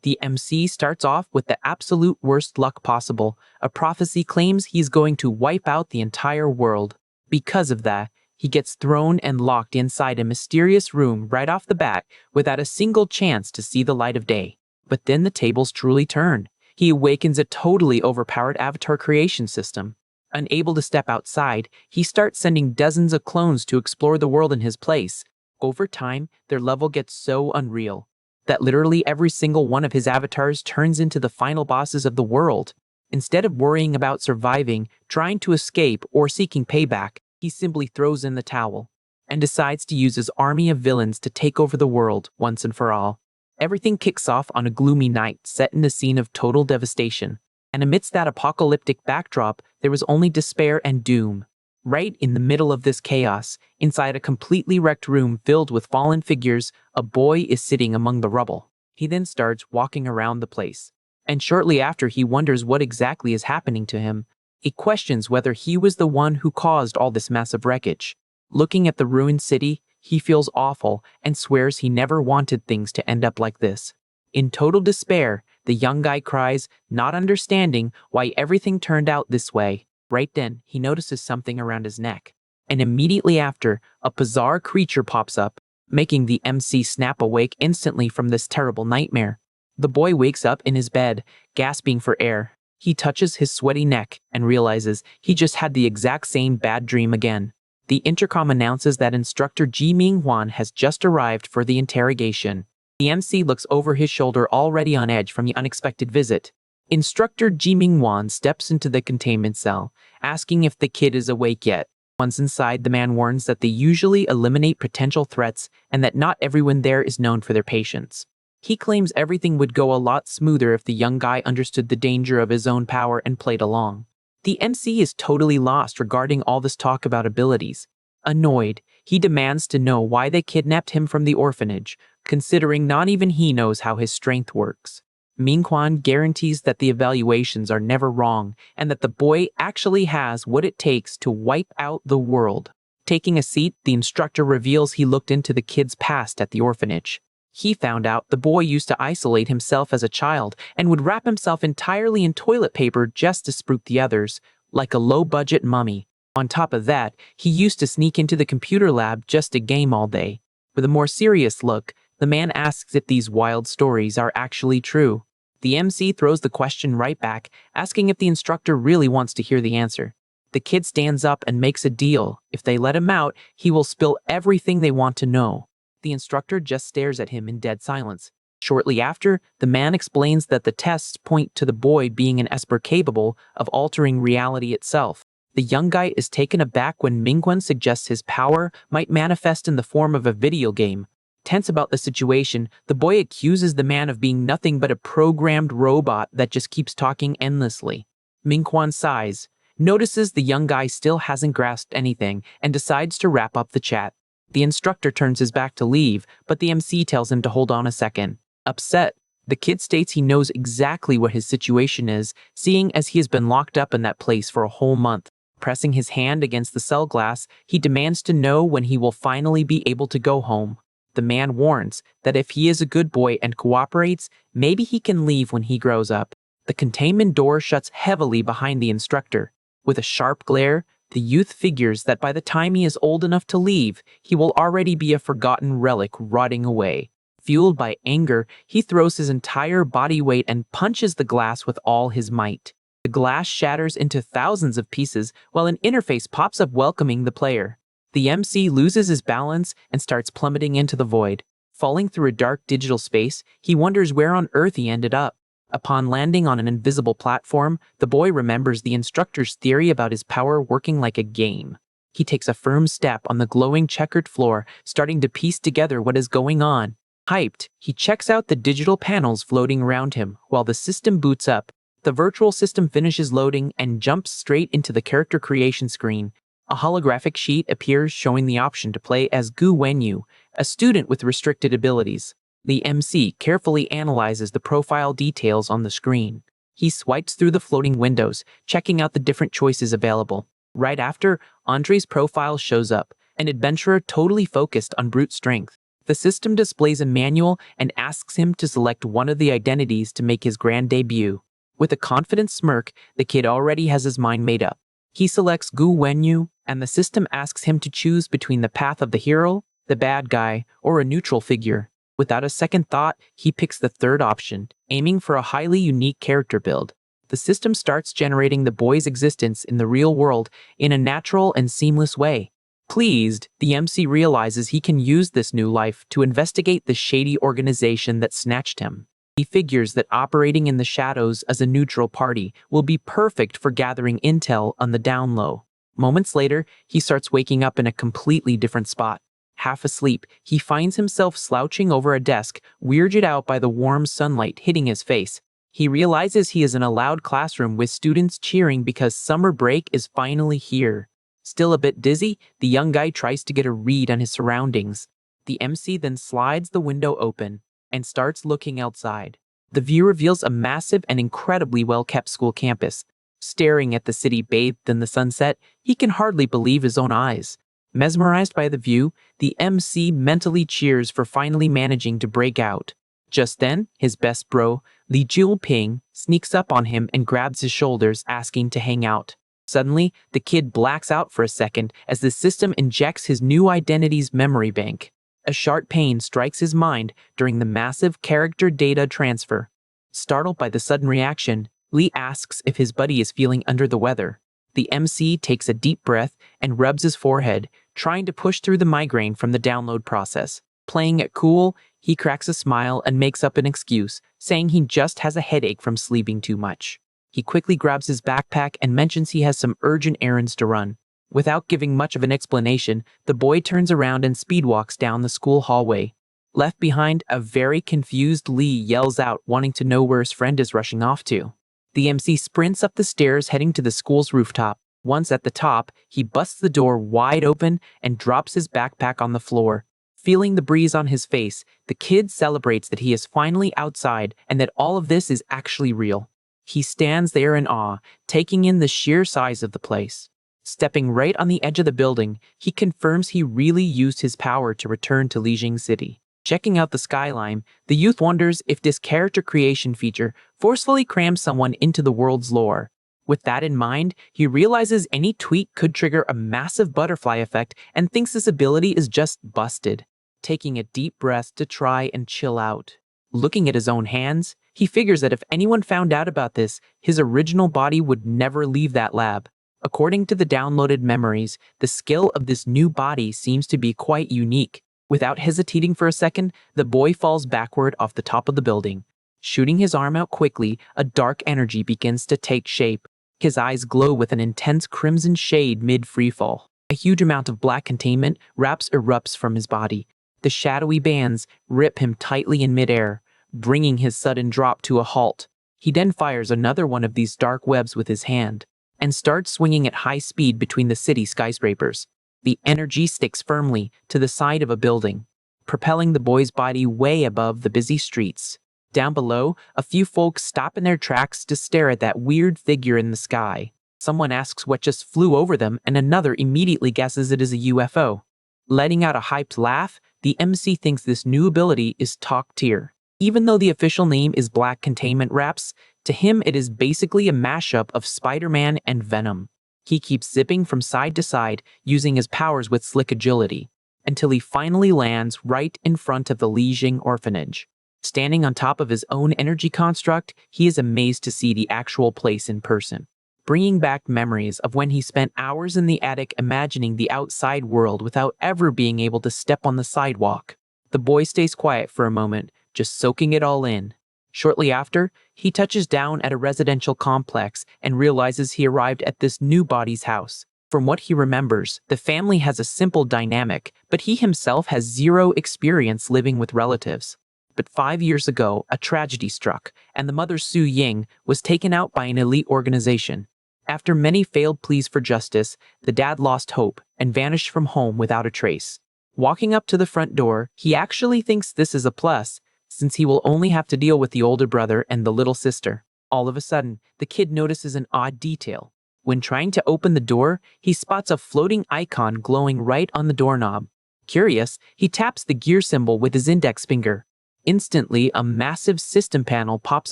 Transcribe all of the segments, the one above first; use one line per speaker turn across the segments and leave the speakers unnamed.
The MC starts off with the absolute worst luck possible. A prophecy claims he's going to wipe out the entire world. Because of that, he gets thrown and locked inside a mysterious room right off the bat without a single chance to see the light of day. But then the tables truly turn. He awakens a totally overpowered avatar creation system. Unable to step outside, he starts sending dozens of clones to explore the world in his place. Over time, their level gets so unreal that literally every single one of his avatars turns into the final bosses of the world. Instead of worrying about surviving, trying to escape, or seeking payback, he simply throws in the towel and decides to use his army of villains to take over the world once and for all. Everything kicks off on a gloomy night set in a scene of total devastation. And amidst that apocalyptic backdrop, there was only despair and doom. Right in the middle of this chaos, inside a completely wrecked room filled with fallen figures, a boy is sitting among the rubble. He then starts walking around the place. And shortly after, he wonders what exactly is happening to him. He questions whether he was the one who caused all this massive wreckage. Looking at the ruined city, he feels awful and swears he never wanted things to end up like this. In total despair, the young guy cries, not understanding why everything turned out this way. Right then, he notices something around his neck. And immediately after, a bizarre creature pops up, making the MC snap awake instantly from this terrible nightmare. The boy wakes up in his bed, gasping for air. He touches his sweaty neck and realizes he just had the exact same bad dream again. The intercom announces that instructor Ji Ming-hwan has just arrived for the interrogation. The MC looks over his shoulder, already on edge from the unexpected visit. Instructor Ji Ming-hwan steps into the containment cell, asking if the kid is awake yet. Once inside, the man warns that they usually eliminate potential threats and that not everyone there is known for their patience. He claims everything would go a lot smoother if the young guy understood the danger of his own power and played along. The MC is totally lost regarding all this talk about abilities. Annoyed, he demands to know why they kidnapped him from the orphanage, considering not even he knows how his strength works. Ming-hwan guarantees that the evaluations are never wrong and that the boy actually has what it takes to wipe out the world. Taking a seat, the instructor reveals he looked into the kid's past at the orphanage. He found out the boy used to isolate himself as a child and would wrap himself entirely in toilet paper just to spook the others, like a low-budget mummy. On top of that, he used to sneak into the computer lab just to game all day. With a more serious look, the man asks if these wild stories are actually true. The MC throws the question right back, asking if the instructor really wants to hear the answer. The kid stands up and makes a deal. If they let him out, he will spill everything they want to know. The instructor just stares at him in dead silence. Shortly after, the man explains that the tests point to the boy being an esper capable of altering reality itself. The young guy is taken aback when Ming-hwan suggests his power might manifest in the form of a video game. Tense about the situation, the boy accuses the man of being nothing but a programmed robot that just keeps talking endlessly. Ming-hwan sighs, notices the young guy still hasn't grasped anything, and decides to wrap up the chat. The instructor turns his back to leave, but the MC tells him to hold on a second. Upset, the kid states he knows exactly what his situation is, seeing as he has been locked up in that place for a whole month. Pressing his hand against the cell glass, he demands to know when he will finally be able to go home. The man warns that if he is a good boy and cooperates, maybe he can leave when he grows up. The containment door shuts heavily behind the instructor. With a sharp glare, the youth figures that by the time he is old enough to leave, he will already be a forgotten relic rotting away. Fueled by anger, he throws his entire body weight and punches the glass with all his might. The glass shatters into thousands of pieces while an interface pops up welcoming the player. The MC loses his balance and starts plummeting into the void. Falling through a dark digital space, he wonders where on earth he ended up. Upon landing on an invisible platform, the boy remembers the instructor's theory about his power working like a game. He takes a firm step on the glowing checkered floor, starting to piece together what is going on. Hyped, he checks out the digital panels floating around him while the system boots up. The virtual system finishes loading and jumps straight into the character creation screen. A holographic sheet appears showing the option to play as Gu Wenyu, a student with restricted abilities. The MC carefully analyzes the profile details on the screen. He swipes through the floating windows, checking out the different choices available. Right after, Andre's profile shows up, an adventurer totally focused on brute strength. The system displays a manual and asks him to select one of the identities to make his grand debut. With a confident smirk, the kid already has his mind made up. He selects Gu Wenyu, and the system asks him to choose between the path of the hero, the bad guy, or a neutral figure. Without a second thought, he picks the third option, aiming for a highly unique character build. The system starts generating the boy's existence in the real world in a natural and seamless way. Pleased, the MC realizes he can use this new life to investigate the shady organization that snatched him. He figures that operating in the shadows as a neutral party will be perfect for gathering intel on the down low. Moments later, he starts waking up in a completely different spot. Half asleep, he finds himself slouching over a desk, weirded out by the warm sunlight hitting his face. He realizes he is in a loud classroom with students cheering because summer break is finally here. Still a bit dizzy, the young guy tries to get a read on his surroundings. The MC then slides the window open and starts looking outside. The view reveals a massive and incredibly well-kept school campus. Staring at the city bathed in the sunset, he can hardly believe his own eyes. Mesmerized by the view, the MC mentally cheers for finally managing to break out. Just then, his best bro, Li Ping, sneaks up on him and grabs his shoulders, asking to hang out. Suddenly, the kid blacks out for a second as the system injects his new identity's memory bank. A sharp pain strikes his mind during the massive character data transfer. Startled by the sudden reaction, Li asks if his buddy is feeling under the weather. The MC takes a deep breath and rubs his forehead, trying to push through the migraine from the download process. Playing it cool, he cracks a smile and makes up an excuse, saying he just has a headache from sleeping too much. He quickly grabs his backpack and mentions he has some urgent errands to run. Without giving much of an explanation, the boy turns around and speedwalks down the school hallway. Left behind, a very confused Lee yells out, wanting to know where his friend is rushing off to. The MC sprints up the stairs heading to the school's rooftop. Once at the top, he busts the door wide open and drops his backpack on the floor. Feeling the breeze on his face, the kid celebrates that he is finally outside and that all of this is actually real. He stands there in awe, taking in the sheer size of the place. Stepping right on the edge of the building, he confirms he really used his power to return to Lijing City. Checking out the skyline, the youth wonders if this character creation feature forcefully crams someone into the world's lore. With that in mind, he realizes any tweet could trigger a massive butterfly effect and thinks this ability is just busted. Taking a deep breath to try and chill out. Looking at his own hands, he figures that if anyone found out about this, his original body would never leave that lab. According to the downloaded memories, the skill of this new body seems to be quite unique. Without hesitating for a second, the boy falls backward off the top of the building. Shooting his arm out quickly, a dark energy begins to take shape. His eyes glow with an intense crimson shade mid-freefall. A huge amount of black containment erupts from his body. The shadowy bands rip him tightly in midair, bringing his sudden drop to a halt. He then fires another one of these dark webs with his hand, and starts swinging at high speed between the city skyscrapers. The energy sticks firmly to the side of a building, propelling the boy's body way above the busy streets. Down below, a few folks stop in their tracks to stare at that weird figure in the sky. Someone asks what just flew over them, and another immediately guesses it is a UFO. Letting out a hyped laugh, the MC thinks this new ability is top tier. Even though the official name is Black Containment Wraps, to him it is basically a mashup of Spider-Man and Venom. He keeps zipping from side to side, using his powers with slick agility, until he finally lands right in front of the Lijing orphanage. Standing on top of his own energy construct, he is amazed to see the actual place in person, bringing back memories of when he spent hours in the attic imagining the outside world without ever being able to step on the sidewalk. The boy stays quiet for a moment, just soaking it all in. Shortly after, he touches down at a residential complex and realizes he arrived at this new body's house. From what he remembers, the family has a simple dynamic, but he himself has zero experience living with relatives. But 5 years ago, a tragedy struck, and the mother Su Ying was taken out by an elite organization. After many failed pleas for justice, the dad lost hope and vanished from home without a trace. Walking up to the front door, he actually thinks this is a plus, since he will only have to deal with the older brother and the little sister. All of a sudden, the kid notices an odd detail. When trying to open the door, he spots a floating icon glowing right on the doorknob. Curious, he taps the gear symbol with his index finger. Instantly, a massive system panel pops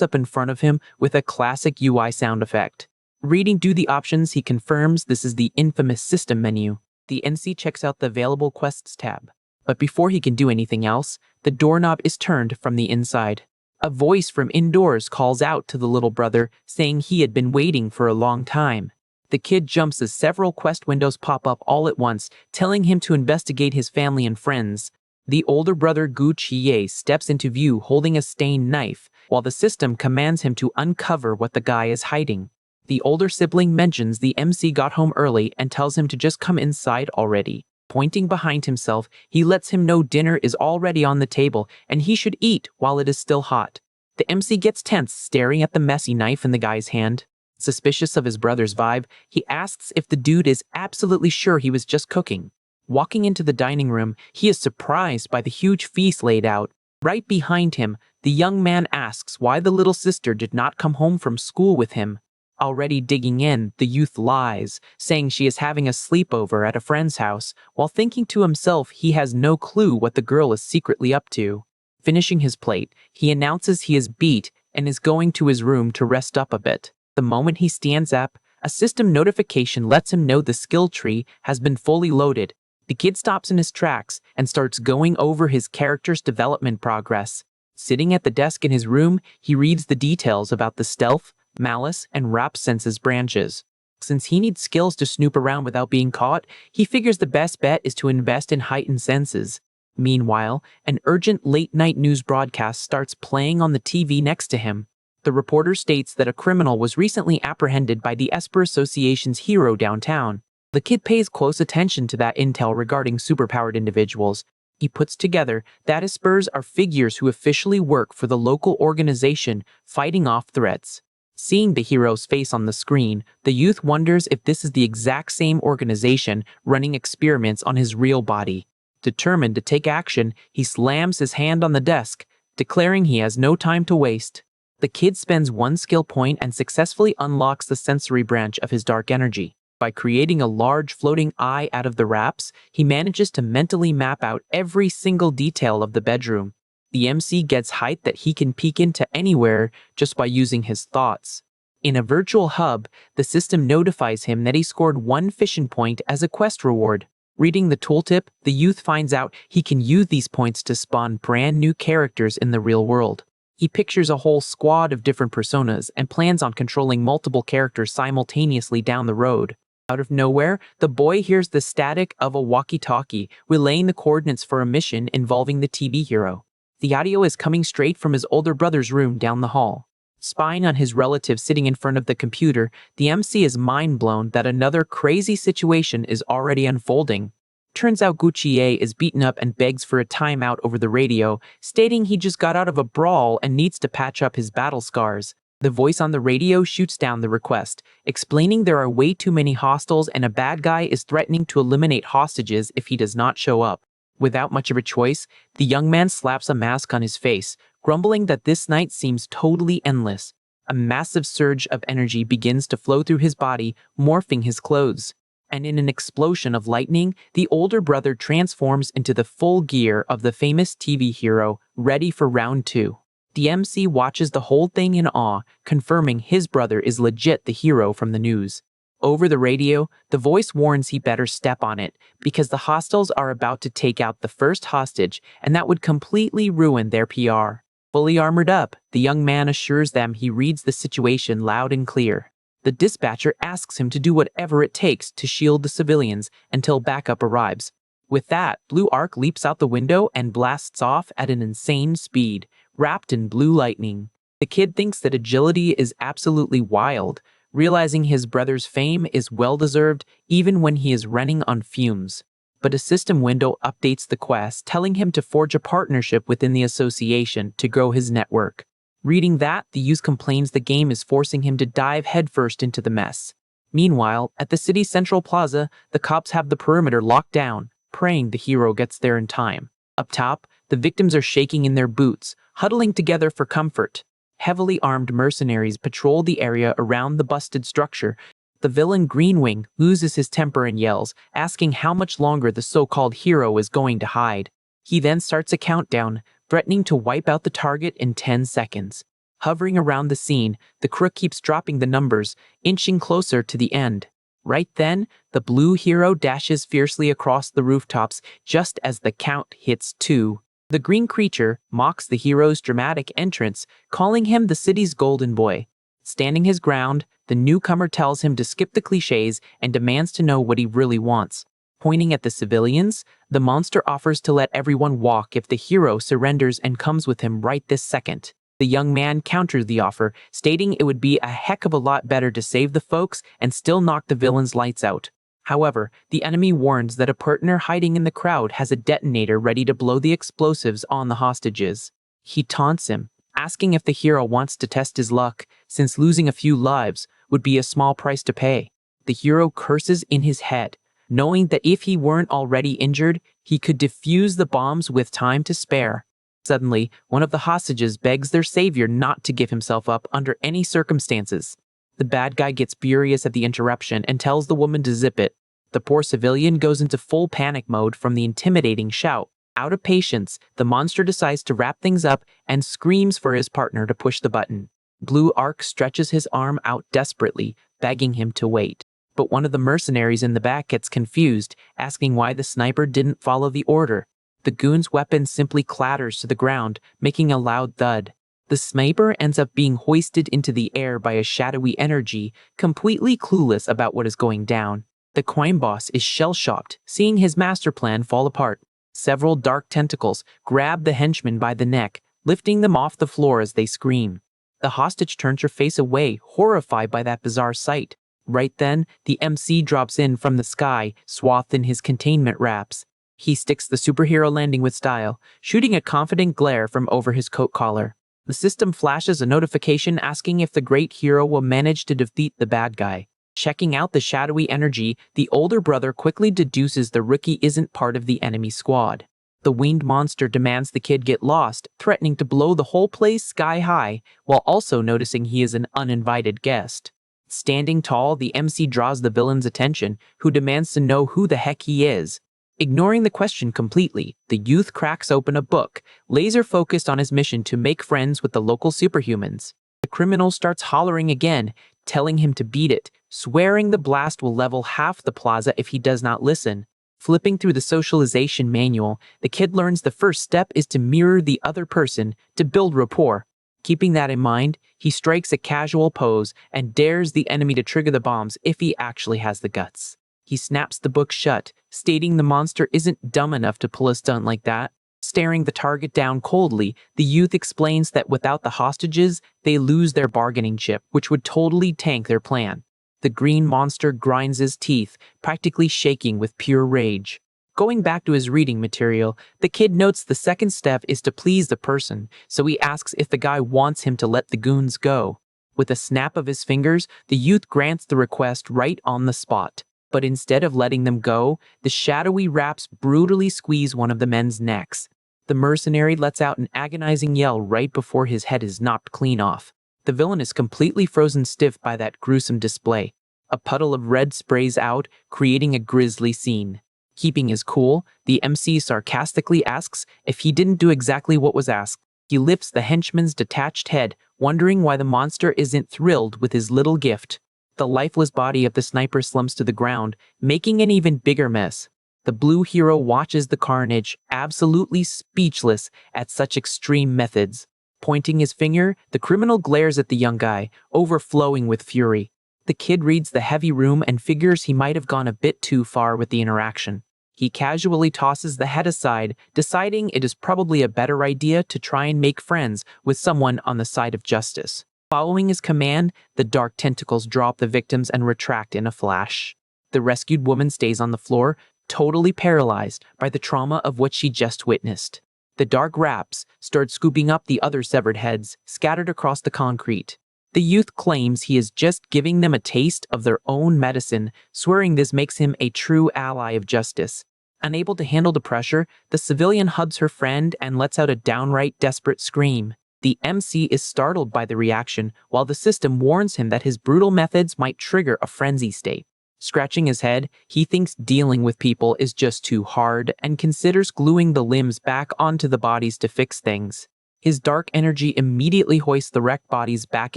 up in front of him with a classic UI sound effect. Reading through the options, he confirms this is the infamous system menu. The NC checks out the available quests tab. But before he can do anything else, the doorknob is turned from the inside. A voice from indoors calls out to the little brother, saying he had been waiting for a long time. The kid jumps as several quest windows pop up all at once, telling him to investigate his family and friends. The older brother Gu Chie steps into view holding a stained knife, while the system commands him to uncover what the guy is hiding. The older sibling mentions the MC got home early and tells him to just come inside already. Pointing behind himself, he lets him know dinner is already on the table and he should eat while it is still hot. The MC gets tense, staring at the messy knife in the guy's hand. Suspicious of his brother's vibe, he asks if the dude is absolutely sure he was just cooking. Walking into the dining room, he is surprised by the huge feast laid out. Right behind him, the young man asks why the little sister did not come home from school with him. Already digging in, the youth lies, saying she is having a sleepover at a friend's house, while thinking to himself he has no clue what the girl is secretly up to. Finishing his plate, he announces he is beat and is going to his room to rest up a bit. The moment he stands up, a system notification lets him know the skill tree has been fully loaded. The kid stops in his tracks and starts going over his character's development progress. Sitting at the desk in his room, he reads the details about the stealth, malice, and rap senses branches. Since he needs skills to snoop around without being caught, he figures the best bet is to invest in heightened senses. Meanwhile, an urgent late-night news broadcast starts playing on the TV next to him. The reporter states that a criminal was recently apprehended by the Esper Association's hero downtown. The kid pays close attention to that intel regarding superpowered individuals. He puts together that Espers are figures who officially work for the local organization fighting off threats. Seeing the hero's face on the screen, the youth wonders if this is the exact same organization running experiments on his real body. Determined to take action, he slams his hand on the desk, declaring he has no time to waste. The kid spends one skill point and successfully unlocks the sensory branch of his dark energy. By creating a large floating eye out of the wraps, he manages to mentally map out every single detail of the bedroom. The MC gets height that he can peek into anywhere just by using his thoughts. In a virtual hub, the system notifies him that he scored one fission point as a quest reward. Reading the tooltip, the youth finds out he can use these points to spawn brand new characters in the real world. He pictures a whole squad of different personas and plans on controlling multiple characters simultaneously down the road. Out of nowhere, the boy hears the static of a walkie-talkie relaying the coordinates for a mission involving the TV hero. The audio is coming straight from his older brother's room down the hall. Spying on his relative sitting in front of the computer, the MC is mind-blown that another crazy situation is already unfolding. Turns out Guccier is beaten up and begs for a timeout over the radio, stating he just got out of a brawl and needs to patch up his battle scars. The voice on the radio shoots down the request, explaining there are way too many hostiles and a bad guy is threatening to eliminate hostages if he does not show up. Without much of a choice, the young man slaps a mask on his face, grumbling that this night seems totally endless. A massive surge of energy begins to flow through his body, morphing his clothes. And in an explosion of lightning, the older brother transforms into the full gear of the famous TV hero, ready for round 2. The MC watches the whole thing in awe, confirming his brother is legit the hero from the news. Over the radio, the voice warns he better step on it, because the hostiles are about to take out the first hostage, and that would completely ruin their PR. Fully armored up, the young man assures them he reads the situation loud and clear. The dispatcher asks him to do whatever it takes to shield the civilians until backup arrives. With that, Blue Arc leaps out the window and blasts off at an insane speed, wrapped in blue lightning. The kid thinks that agility is absolutely wild, realizing his brother's fame is well-deserved even when he is running on fumes. But a system window updates the quest, telling him to forge a partnership within the association to grow his network. Reading that, the youth complains the game is forcing him to dive headfirst into the mess. Meanwhile, at the city's central plaza, the cops have the perimeter locked down, praying the hero gets there in time. Up top, the victims are shaking in their boots, huddling together for comfort. Heavily armed mercenaries patrol the area around the busted structure, The villain Greenwing loses his temper and yells, asking how much longer the so-called hero is going to hide. He then starts a countdown, threatening to wipe out the target in 10 seconds. Hovering around the scene, the crook keeps dropping the numbers, inching closer to the end. Right then, the blue hero dashes fiercely across the rooftops just as the count hits 2. The green creature mocks the hero's dramatic entrance, calling him the city's golden boy. Standing his ground, the newcomer tells him to skip the cliches and demands to know what he really wants. Pointing at the civilians, the monster offers to let everyone walk if the hero surrenders and comes with him right this second. The young man counters the offer, stating it would be a heck of a lot better to save the folks and still knock the villain's lights out. However, the enemy warns that a partner hiding in the crowd has a detonator ready to blow the explosives on the hostages. He taunts him, asking if the hero wants to test his luck, since losing a few lives would be a small price to pay. The hero curses in his head, knowing that if he weren't already injured, he could defuse the bombs with time to spare. Suddenly, one of the hostages begs their savior not to give himself up under any circumstances. The bad guy gets furious at the interruption and tells the woman to zip it. The poor civilian goes into full panic mode from the intimidating shout. Out of patience, the monster decides to wrap things up and screams for his partner to push the button. Blue Arc stretches his arm out desperately, begging him to wait. But one of the mercenaries in the back gets confused, asking why the sniper didn't follow the order. The goon's weapon simply clatters to the ground, making a loud thud. The sniper ends up being hoisted into the air by a shadowy energy, completely clueless about what is going down. The crime boss is shell-shocked, seeing his master plan fall apart. Several dark tentacles grab the henchman by the neck, lifting them off the floor as they scream. The hostage turns her face away, horrified by that bizarre sight. Right then, the MC drops in from the sky, swathed in his containment wraps. He sticks the superhero landing with style, shooting a confident glare from over his coat collar. The system flashes a notification asking if the great hero will manage to defeat the bad guy. Checking out the shadowy energy, the older brother quickly deduces the rookie isn't part of the enemy squad. The winged monster demands the kid get lost, threatening to blow the whole place sky high, while also noticing he is an uninvited guest. Standing tall, the MC draws the villain's attention, who demands to know who the heck he is. Ignoring the question completely, the youth cracks open a book, laser-focused on his mission to make friends with the local superhumans. The criminal starts hollering again, telling him to beat it, swearing the blast will level half the plaza if he does not listen. Flipping through the socialization manual, the kid learns the first step is to mirror the other person to build rapport. Keeping that in mind, he strikes a casual pose and dares the enemy to trigger the bombs if he actually has the guts. He snaps the book shut, stating the monster isn't dumb enough to pull a stunt like that. Staring the target down coldly, the youth explains that without the hostages, they lose their bargaining chip, which would totally tank their plan. The green monster grinds his teeth, practically shaking with pure rage. Going back to his reading material, the kid notes the second step is to please the person, so he asks if the guy wants him to let the goons go. With a snap of his fingers, the youth grants the request right on the spot. But instead of letting them go, the shadowy wraps brutally squeeze one of the men's necks. The mercenary lets out an agonizing yell right before his head is knocked clean off. The villain is completely frozen stiff by that gruesome display. A puddle of red sprays out, creating a grisly scene. Keeping his cool, the MC sarcastically asks if he didn't do exactly what was asked. He lifts the henchman's detached head, wondering why the monster isn't thrilled with his little gift. The lifeless body of the sniper slumps to the ground, making an even bigger mess. The blue hero watches the carnage, absolutely speechless at such extreme methods. Pointing his finger, the criminal glares at the young guy, overflowing with fury. The kid reads the heavy room and figures he might have gone a bit too far with the interaction. He casually tosses the head aside, deciding it is probably a better idea to try and make friends with someone on the side of justice. Following his command, the dark tentacles drop the victims and retract in a flash. The rescued woman stays on the floor, totally paralyzed by the trauma of what she just witnessed. The dark wraps start scooping up the other severed heads, scattered across the concrete. The youth claims he is just giving them a taste of their own medicine, swearing this makes him a true ally of justice. Unable to handle the pressure, the civilian hugs her friend and lets out a downright desperate scream. The MC is startled by the reaction, while the system warns him that his brutal methods might trigger a frenzy state. Scratching his head, he thinks dealing with people is just too hard and considers gluing the limbs back onto the bodies to fix things. His dark energy immediately hoists the wrecked bodies back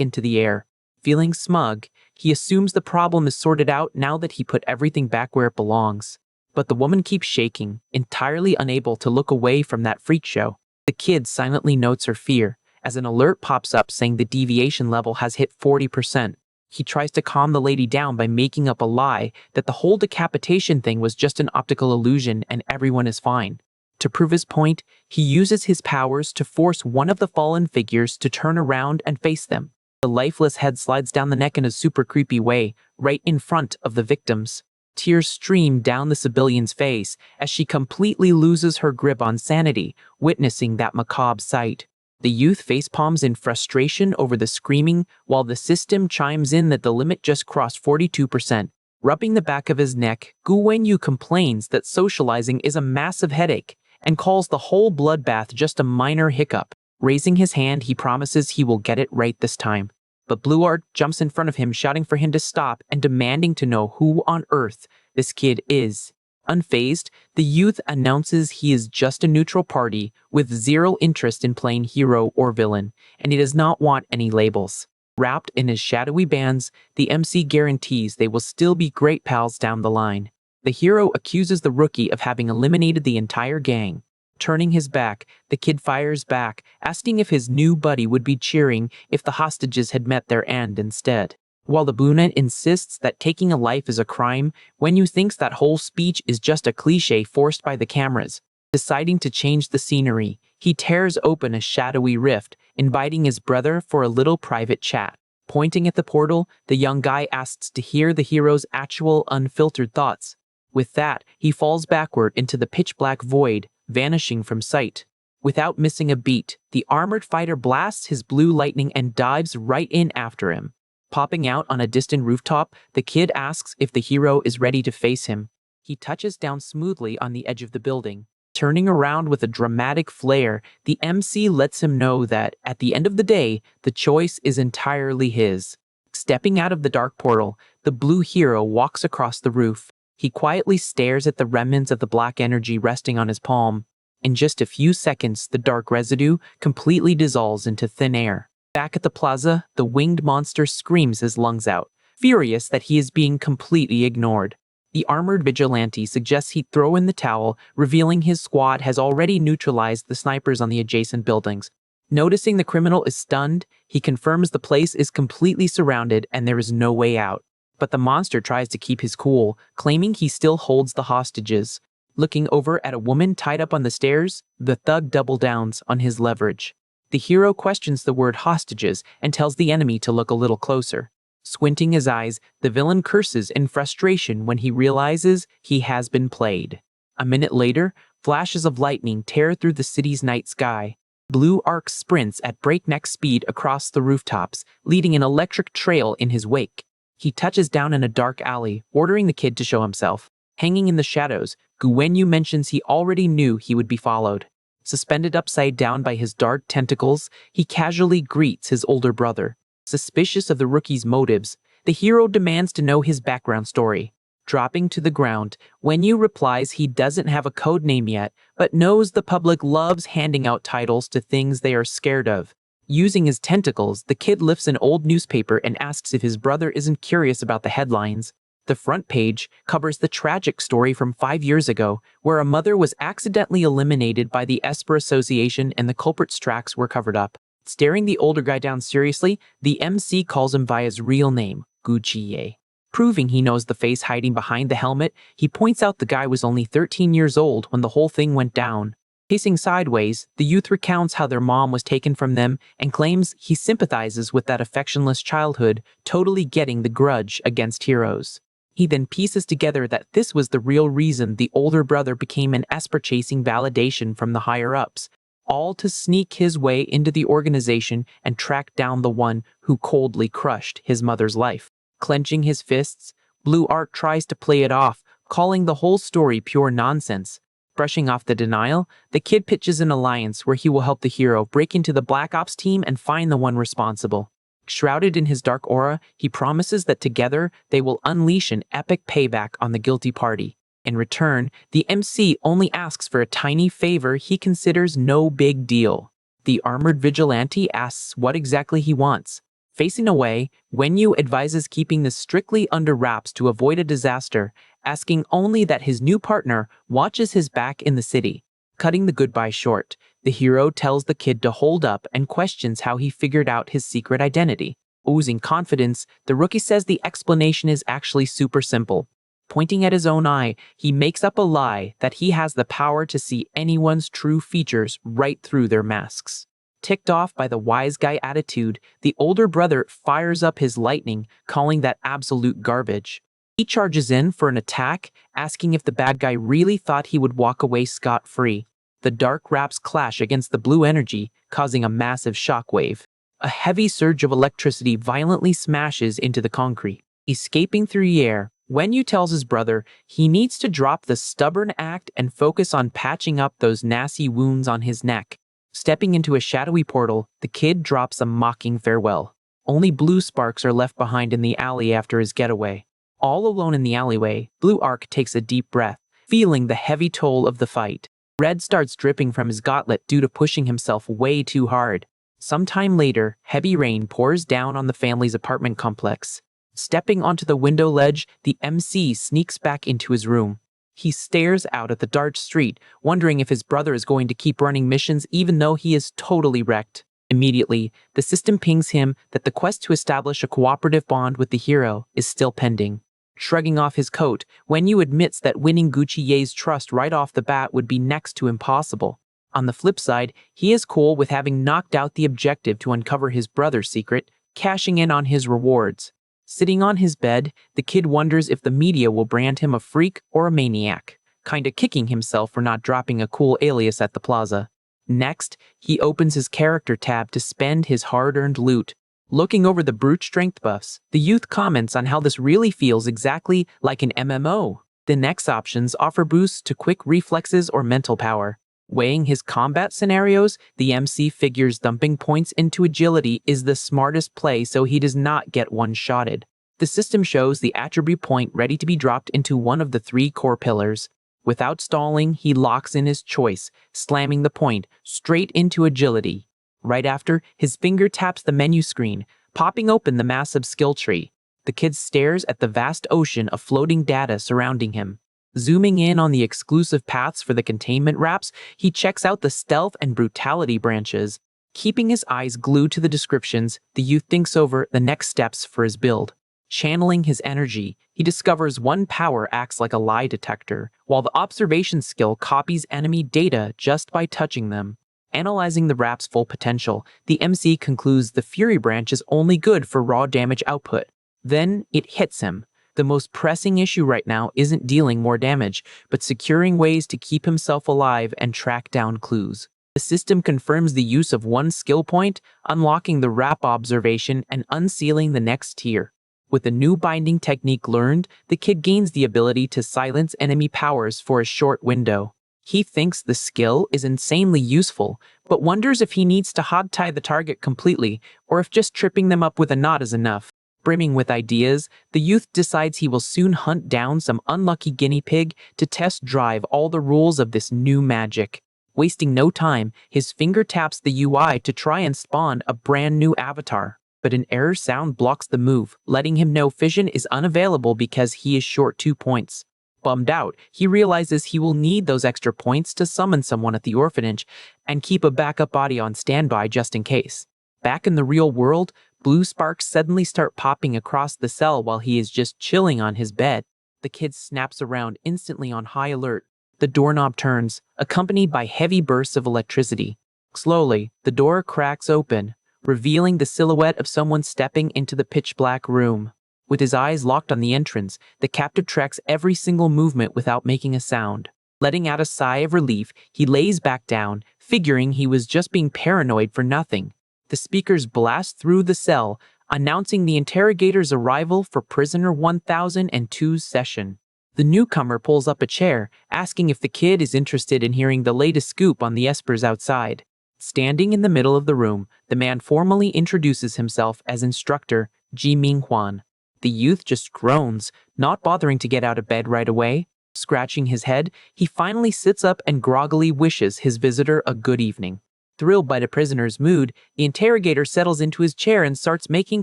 into the air. Feeling smug, he assumes the problem is sorted out now that he put everything back where it belongs. But the woman keeps shaking, entirely unable to look away from that freak show. The kid silently notes her fear, as an alert pops up saying the deviation level has hit 40%. He tries to calm the lady down by making up a lie that the whole decapitation thing was just an optical illusion and everyone is fine. To prove his point, he uses his powers to force one of the fallen figures to turn around and face them. The lifeless head slides down the neck in a super creepy way, right in front of the victims. Tears stream down the civilian's face as she completely loses her grip on sanity, witnessing that macabre sight. The youth facepalms in frustration over the screaming, while the system chimes in that the limit just crossed 42%. Rubbing the back of his neck, Gu Wenyu complains that socializing is a massive headache and calls the whole bloodbath just a minor hiccup. Raising his hand, he promises he will get it right this time. But Blue Art jumps in front of him, shouting for him to stop and demanding to know who on earth this kid is. Unfazed, the youth announces he is just a neutral party with zero interest in playing hero or villain, and he does not want any labels. Wrapped in his shadowy bands, the MC guarantees they will still be great pals down the line. The hero accuses the rookie of having eliminated the entire gang. Turning his back, the kid fires back, asking if his new buddy would be cheering if the hostages had met their end instead. While the brunette insists that taking a life is a crime, Wenyu thinks that whole speech is just a cliche forced by the cameras. Deciding to change the scenery, he tears open a shadowy rift, inviting his brother for a little private chat. Pointing at the portal, the young guy asks to hear the hero's actual unfiltered thoughts. With that, he falls backward into the pitch-black void, vanishing from sight. Without missing a beat, the armored fighter blasts his blue lightning and dives right in after him. Popping out on a distant rooftop, the kid asks if the hero is ready to face him. He touches down smoothly on the edge of the building. Turning around with a dramatic flair, the MC lets him know that, at the end of the day, the choice is entirely his. Stepping out of the dark portal, the blue hero walks across the roof. He quietly stares at the remnants of the black energy resting on his palm. In just a few seconds, the dark residue completely dissolves into thin air. Back at the plaza, the winged monster screams his lungs out, furious that he is being completely ignored. The armored vigilante suggests he throw in the towel, revealing his squad has already neutralized the snipers on the adjacent buildings. Noticing the criminal is stunned, he confirms the place is completely surrounded and there is no way out. But the monster tries to keep his cool, claiming he still holds the hostages. Looking over at a woman tied up on the stairs, the thug double downs on his leverage. The hero questions the word hostages and tells the enemy to look a little closer. Squinting his eyes, the villain curses in frustration when he realizes he has been played. A minute later, flashes of lightning tear through the city's night sky. Blue Arc sprints at breakneck speed across the rooftops, leading an electric trail in his wake. He touches down in a dark alley, ordering the kid to show himself. Hanging in the shadows, Gu Wenyu mentions he already knew he would be followed. Suspended upside down by his dark tentacles, he casually greets his older brother. Suspicious of the rookie's motives, the hero demands to know his background story. Dropping to the ground, Wenyu replies he doesn't have a code name yet, but knows the public loves handing out titles to things they are scared of. Using his tentacles, the kid lifts an old newspaper and asks if his brother isn't curious about the headlines. The front page covers the tragic story from 5 years ago, where a mother was accidentally eliminated by the Esper Association and the culprit's tracks were covered up. Staring the older guy down seriously, the MC calls him by his real name, Guchiye. Proving he knows the face hiding behind the helmet, he points out the guy was only 13 years old when the whole thing went down. Pacing sideways, the youth recounts how their mom was taken from them and claims he sympathizes with that affectionless childhood, totally getting the grudge against heroes. He then pieces together that this was the real reason the older brother became an Esper chasing validation from the higher-ups, all to sneak his way into the organization and track down the one who coldly crushed his mother's life. Clenching his fists, Blue Art tries to play it off, calling the whole story pure nonsense. Brushing off the denial, the kid pitches an alliance where he will help the hero break into the Black Ops team and find the one responsible. Shrouded in his dark aura, he promises that together they will unleash an epic payback on the guilty party. In return, the MC only asks for a tiny favor he considers no big deal. The armored vigilante asks what exactly he wants. Facing away, Wenyu advises keeping this strictly under wraps to avoid a disaster, asking only that his new partner watches his back in the city. Cutting the goodbye short, the hero tells the kid to hold up and questions how he figured out his secret identity. Oozing confidence, the rookie says the explanation is actually super simple. Pointing at his own eye, he makes up a lie that he has the power to see anyone's true features right through their masks. Ticked off by the wise guy attitude, the older brother fires up his lightning, calling that absolute garbage. He charges in for an attack, asking if the bad guy really thought he would walk away scot-free. The dark wraps clash against the blue energy, causing a massive shockwave. A heavy surge of electricity violently smashes into the concrete. Escaping through the air, Wenyu tells his brother he needs to drop the stubborn act and focus on patching up those nasty wounds on his neck. Stepping into a shadowy portal, the kid drops a mocking farewell. Only blue sparks are left behind in the alley after his getaway. All alone in the alleyway, Blue Arc takes a deep breath, feeling the heavy toll of the fight. Red starts dripping from his gauntlet due to pushing himself way too hard. Sometime later, heavy rain pours down on the family's apartment complex. Stepping onto the window ledge, the MC sneaks back into his room. He stares out at the dark street, wondering if his brother is going to keep running missions even though he is totally wrecked. Immediately, the system pings him that the quest to establish a cooperative bond with the hero is still pending. Shrugging off his coat, Wenyu admits that winning Gucci Ye's trust right off the bat would be next to impossible. On the flip side, he is cool with having knocked out the objective to uncover his brother's secret, cashing in on his rewards. Sitting on his bed, the kid wonders if the media will brand him a freak or a maniac, kinda kicking himself for not dropping a cool alias at the Plaza. Next, he opens his character tab to spend his hard-earned loot. Looking over the brute strength buffs, the youth comments on how this really feels exactly like an MMO. The next options offer boosts to quick reflexes or mental power. Weighing his combat scenarios, the MC figures dumping points into agility is the smartest play so he does not get one-shotted. The system shows the attribute point ready to be dropped into one of the 3 core pillars. Without stalling, he locks in his choice, slamming the point straight into agility. Right after, his finger taps the menu screen, popping open the massive skill tree. The kid stares at the vast ocean of floating data surrounding him. Zooming in on the exclusive paths for the containment wraps, he checks out the stealth and brutality branches. Keeping his eyes glued to the descriptions, the youth thinks over the next steps for his build. Channeling his energy, he discovers one power acts like a lie detector, while the observation skill copies enemy data just by touching them. Analyzing the wrap's full potential, the MC concludes the Fury branch is only good for raw damage output. Then it hits him. The most pressing issue right now isn't dealing more damage, but securing ways to keep himself alive and track down clues. The system confirms the use of one skill point, unlocking the wrap observation and unsealing the next tier. With a new binding technique learned, the kid gains the ability to silence enemy powers for a short window. He thinks the skill is insanely useful, but wonders if he needs to hog-tie the target completely, or if just tripping them up with a knot is enough. Brimming with ideas, the youth decides he will soon hunt down some unlucky guinea pig to test drive all the rules of this new magic. Wasting no time, his finger taps the UI to try and spawn a brand new avatar. But an error sound blocks the move, letting him know Fission is unavailable because he is short 2 points. Bummed out, he realizes he will need those extra points to summon someone at the orphanage and keep a backup body on standby just in case. Back in the real world, blue sparks suddenly start popping across the cell while he is just chilling on his bed. The kid snaps around instantly on high alert. The doorknob turns, accompanied by heavy bursts of electricity. Slowly, the door cracks open, revealing the silhouette of someone stepping into the pitch-black room. With his eyes locked on the entrance, the captive tracks every single movement without making a sound. Letting out a sigh of relief, he lays back down, figuring he was just being paranoid for nothing. The speakers blast through the cell, announcing the interrogator's arrival for prisoner 1002's session. The newcomer pulls up a chair, asking if the kid is interested in hearing the latest scoop on the espers outside. Standing in the middle of the room, the man formally introduces himself as instructor Ji Minghwan. The youth just groans, not bothering to get out of bed right away. Scratching his head, he finally sits up and groggily wishes his visitor a good evening. Thrilled by the prisoner's mood, the interrogator settles into his chair and starts making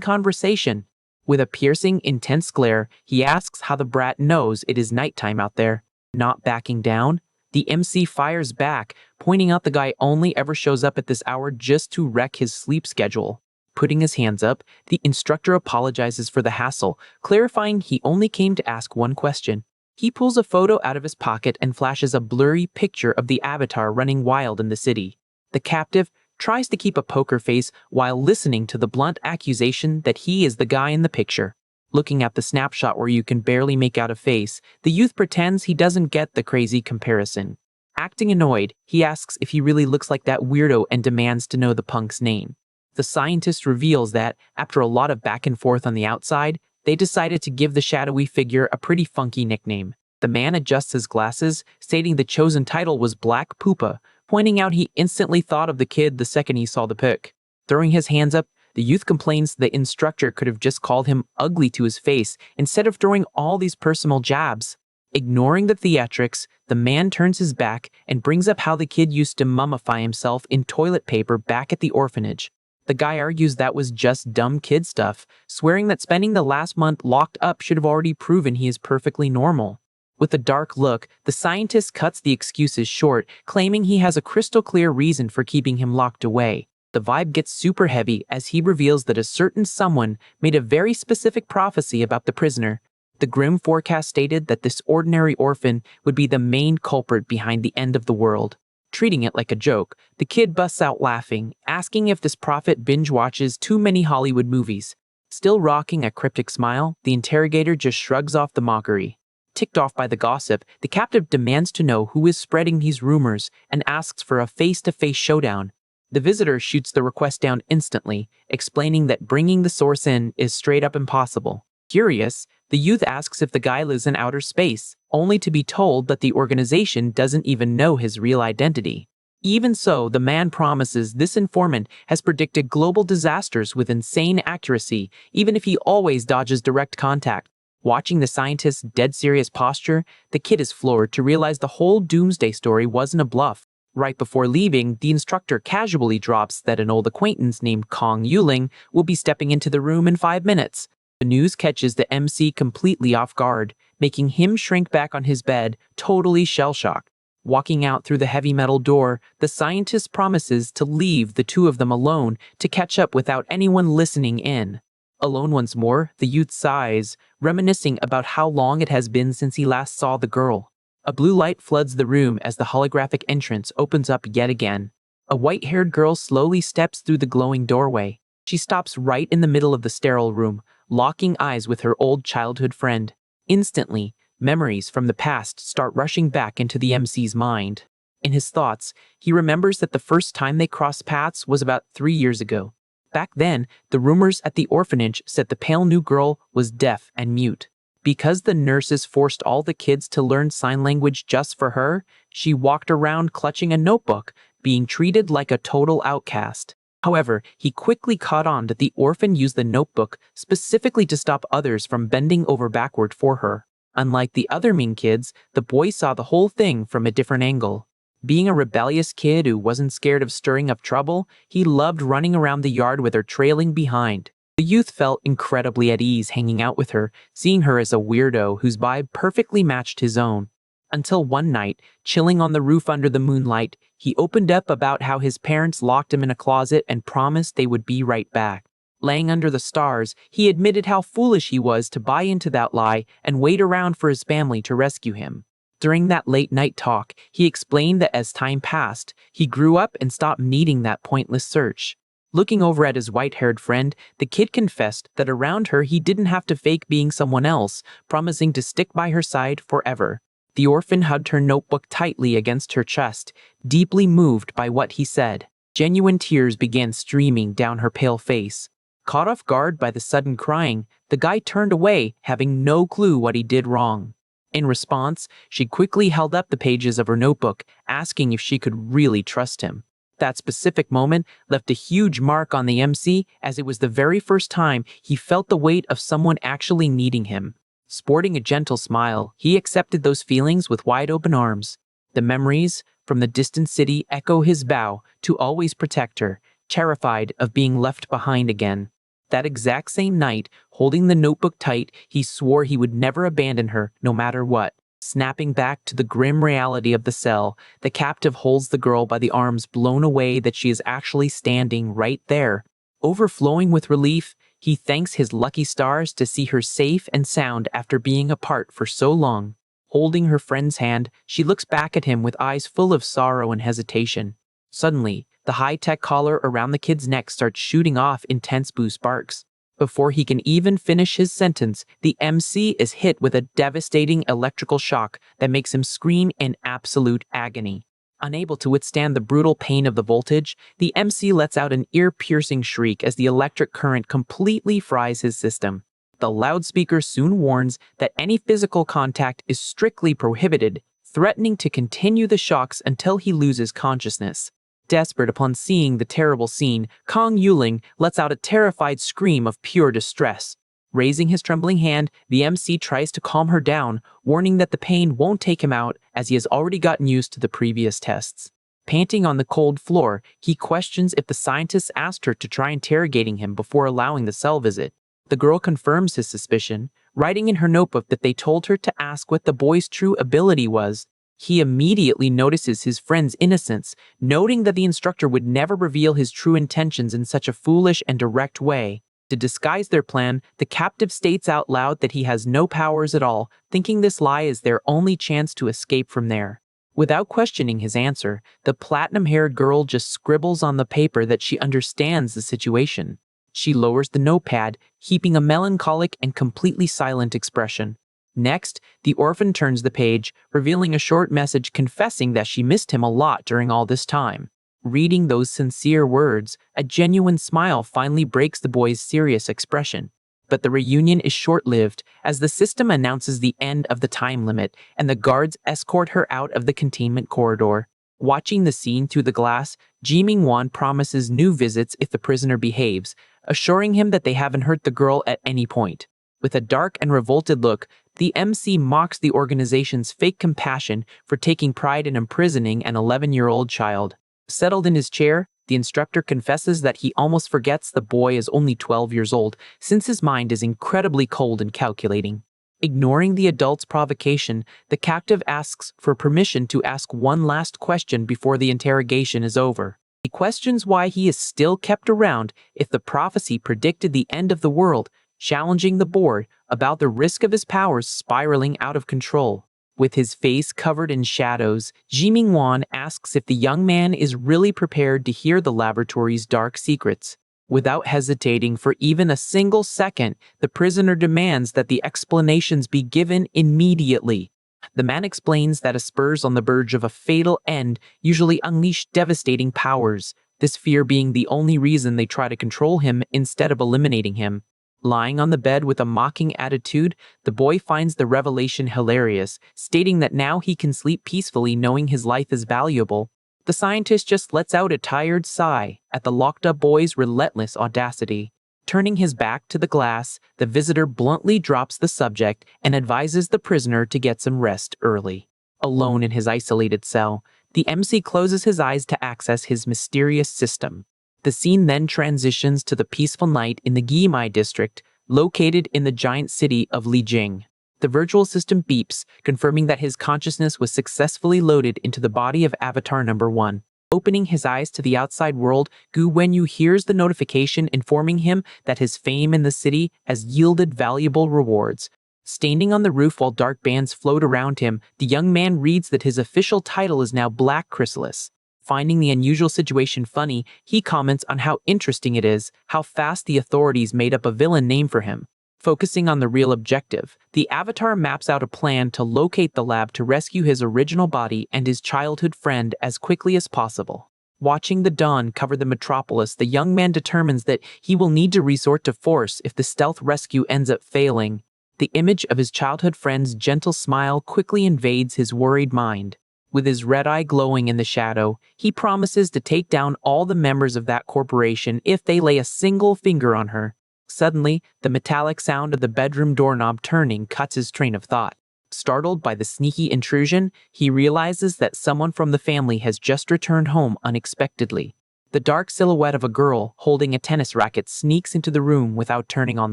conversation. With a piercing, intense glare, he asks how the brat knows it is nighttime out there. Not backing down, the MC fires back, pointing out the guy only ever shows up at this hour just to wreck his sleep schedule. Putting his hands up, the instructor apologizes for the hassle, clarifying he only came to ask one question. He pulls a photo out of his pocket and flashes a blurry picture of the avatar running wild in the city. The captive tries to keep a poker face while listening to the blunt accusation that he is the guy in the picture. Looking at the snapshot where you can barely make out a face, the youth pretends he doesn't get the crazy comparison. Acting annoyed, he asks if he really looks like that weirdo and demands to know the punk's name. The scientist reveals that, after a lot of back and forth on the outside, they decided to give the shadowy figure a pretty funky nickname. The man adjusts his glasses, stating the chosen title was Black Poopa, pointing out he instantly thought of the kid the second he saw the pic. Throwing his hands up, the youth complains the instructor could have just called him ugly to his face instead of throwing all these personal jabs. Ignoring the theatrics, the man turns his back and brings up how the kid used to mummify himself in toilet paper back at the orphanage. The guy argues that was just dumb kid stuff, swearing that spending the last month locked up should have already proven he is perfectly normal. With a dark look, the scientist cuts the excuses short, claiming he has a crystal clear reason for keeping him locked away. The vibe gets super heavy as he reveals that a certain someone made a very specific prophecy about the prisoner. The grim forecast stated that this ordinary orphan would be the main culprit behind the end of the world. Treating it like a joke, the kid busts out laughing, asking if this prophet binge watches too many Hollywood movies. Still rocking a cryptic smile, the interrogator just shrugs off the mockery. Ticked off by the gossip, the captive demands to know who is spreading these rumors and asks for a face-to-face showdown. The visitor shoots the request down instantly, explaining that bringing the source in is straight up impossible. Curious, the youth asks if the guy lives in outer space, only to be told that the organization doesn't even know his real identity. Even so, the man promises this informant has predicted global disasters with insane accuracy, even if he always dodges direct contact. Watching the scientist's dead serious posture, the kid is floored to realize the whole doomsday story wasn't a bluff. Right before leaving, the instructor casually drops that an old acquaintance named Kong Yuling will be stepping into the room in 5 minutes. The news catches the MC completely off guard, making him shrink back on his bed, totally shell-shocked. Walking out through the heavy metal door, the scientist promises to leave the two of them alone to catch up without anyone listening in. Alone once more, the youth sighs, reminiscing about how long it has been since he last saw the girl. A blue light floods the room as the holographic entrance opens up yet again. A white-haired girl slowly steps through the glowing doorway. She stops right in the middle of the sterile room, locking eyes with her old childhood friend. Instantly, memories from the past start rushing back into the MC's mind. In his thoughts, he remembers that the first time they crossed paths was about 3 years ago. Back then, the rumors at the orphanage said the pale new girl was deaf and mute. Because the nurses forced all the kids to learn sign language just for her, she walked around clutching a notebook, being treated like a total outcast. However, he quickly caught on that the orphan used the notebook specifically to stop others from bending over backward for her. Unlike the other mean kids, the boy saw the whole thing from a different angle. Being a rebellious kid who wasn't scared of stirring up trouble, he loved running around the yard with her trailing behind. The youth felt incredibly at ease hanging out with her, seeing her as a weirdo whose vibe perfectly matched his own. Until one night, chilling on the roof under the moonlight, he opened up about how his parents locked him in a closet and promised they would be right back. Laying under the stars, he admitted how foolish he was to buy into that lie and wait around for his family to rescue him. During that late-night talk, he explained that as time passed, he grew up and stopped needing that pointless search. Looking over at his white-haired friend, the kid confessed that around her he didn't have to fake being someone else, promising to stick by her side forever. The orphan hugged her notebook tightly against her chest, deeply moved by what he said. Genuine tears began streaming down her pale face. Caught off guard by the sudden crying, the guy turned away, having no clue what he did wrong. In response, she quickly held up the pages of her notebook, asking if she could really trust him. That specific moment left a huge mark on the MC, as it was the very first time he felt the weight of someone actually needing him. Sporting a gentle smile, he accepted those feelings with wide open arms. The memories from the distant city echo his vow to always protect her, terrified of being left behind again. That exact same night, holding the notebook tight, he swore he would never abandon her, no matter what. Snapping back to the grim reality of the cell, the captive holds the girl by the arms, blown away that she is actually standing right there. Overflowing with relief, he thanks his lucky stars to see her safe and sound after being apart for so long. Holding her friend's hand, she looks back at him with eyes full of sorrow and hesitation. Suddenly, the high-tech collar around the kid's neck starts shooting off intense blue sparks. Before he can even finish his sentence, the MC is hit with a devastating electrical shock that makes him scream in absolute agony. Unable to withstand the brutal pain of the voltage, the MC lets out an ear-piercing shriek as the electric current completely fries his system. The loudspeaker soon warns that any physical contact is strictly prohibited, threatening to continue the shocks until he loses consciousness. Desperate upon seeing the terrible scene, Kong Yuling lets out a terrified scream of pure distress. Raising his trembling hand, the MC tries to calm her down, warning that the pain won't take him out as he has already gotten used to the previous tests. Panting on the cold floor, he questions if the scientists asked her to try interrogating him before allowing the cell visit. The girl confirms his suspicion, writing in her notebook that they told her to ask what the boy's true ability was. He immediately notices his friend's innocence, noting that the instructor would never reveal his true intentions in such a foolish and direct way. To disguise their plan, the captive states out loud that he has no powers at all, thinking this lie is their only chance to escape from there. Without questioning his answer, the platinum-haired girl just scribbles on the paper that she understands the situation. She lowers the notepad, keeping a melancholic and completely silent expression. Next, the orphan turns the page, revealing a short message confessing that she missed him a lot during all this time. Reading those sincere words, a genuine smile finally breaks the boy's serious expression. But the reunion is short-lived, as the system announces the end of the time limit, and the guards escort her out of the containment corridor. Watching the scene through the glass, Ji-Ming-wan promises new visits if the prisoner behaves, assuring him that they haven't hurt the girl at any point. With a dark and revolted look, the MC mocks the organization's fake compassion for taking pride in imprisoning an 11-year-old child. Settled in his chair, the instructor confesses that he almost forgets the boy is only 12 years old, since his mind is incredibly cold and calculating. Ignoring the adult's provocation, the captive asks for permission to ask one last question before the interrogation is over. He questions why he is still kept around if the prophecy predicted the end of the world, challenging the board about the risk of his powers spiraling out of control. With his face covered in shadows, Ji-Ming-wan asks if the young man is really prepared to hear the laboratory's dark secrets. Without hesitating for even a single second, the prisoner demands that the explanations be given immediately. The man explains that Asura's on the verge of a fatal end usually unleash devastating powers, this fear being the only reason they try to control him instead of eliminating him. Lying on the bed with a mocking attitude, the boy finds the revelation hilarious, stating that now he can sleep peacefully knowing his life is valuable. The scientist just lets out a tired sigh at the locked-up boy's relentless audacity. Turning his back to the glass, the visitor bluntly drops the subject and advises the prisoner to get some rest early. Alone in his isolated cell, the MC closes his eyes to access his mysterious system. The scene then transitions to the peaceful night in the Gimai district, located in the giant city of Lijiang. The virtual system beeps, confirming that his consciousness was successfully loaded into the body of Avatar Number 1. Opening his eyes to the outside world, Gu Wenyu hears the notification informing him that his fame in the city has yielded valuable rewards. Standing on the roof while dark bands float around him, the young man reads that his official title is now Black Chrysalis. Finding the unusual situation funny, he comments on how interesting it is, how fast the authorities made up a villain name for him. Focusing on the real objective, the Avatar maps out a plan to locate the lab to rescue his original body and his childhood friend as quickly as possible. Watching the dawn cover the metropolis, the young man determines that he will need to resort to force if the stealth rescue ends up failing. The image of his childhood friend's gentle smile quickly invades his worried mind. With his red eye glowing in the shadow, he promises to take down all the members of that corporation if they lay a single finger on her. Suddenly, the metallic sound of the bedroom doorknob turning cuts his train of thought. Startled by the sneaky intrusion, he realizes that someone from the family has just returned home unexpectedly. The dark silhouette of a girl holding a tennis racket sneaks into the room without turning on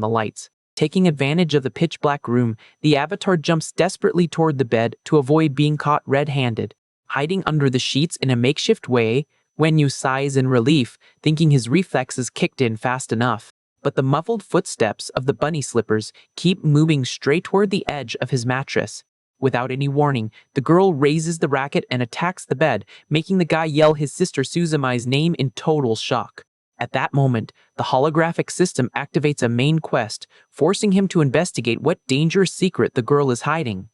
the lights. Taking advantage of the pitch-black room, the avatar jumps desperately toward the bed to avoid being caught red-handed. Hiding under the sheets in a makeshift way, Wenyu sighs in relief, thinking his reflexes kicked in fast enough. But the muffled footsteps of the bunny slippers keep moving straight toward the edge of his mattress. Without any warning, the girl raises the racket and attacks the bed, making the guy yell his sister Suzumi's name in total shock. At that moment, the holographic system activates a main quest, forcing him to investigate what dangerous secret the girl is hiding.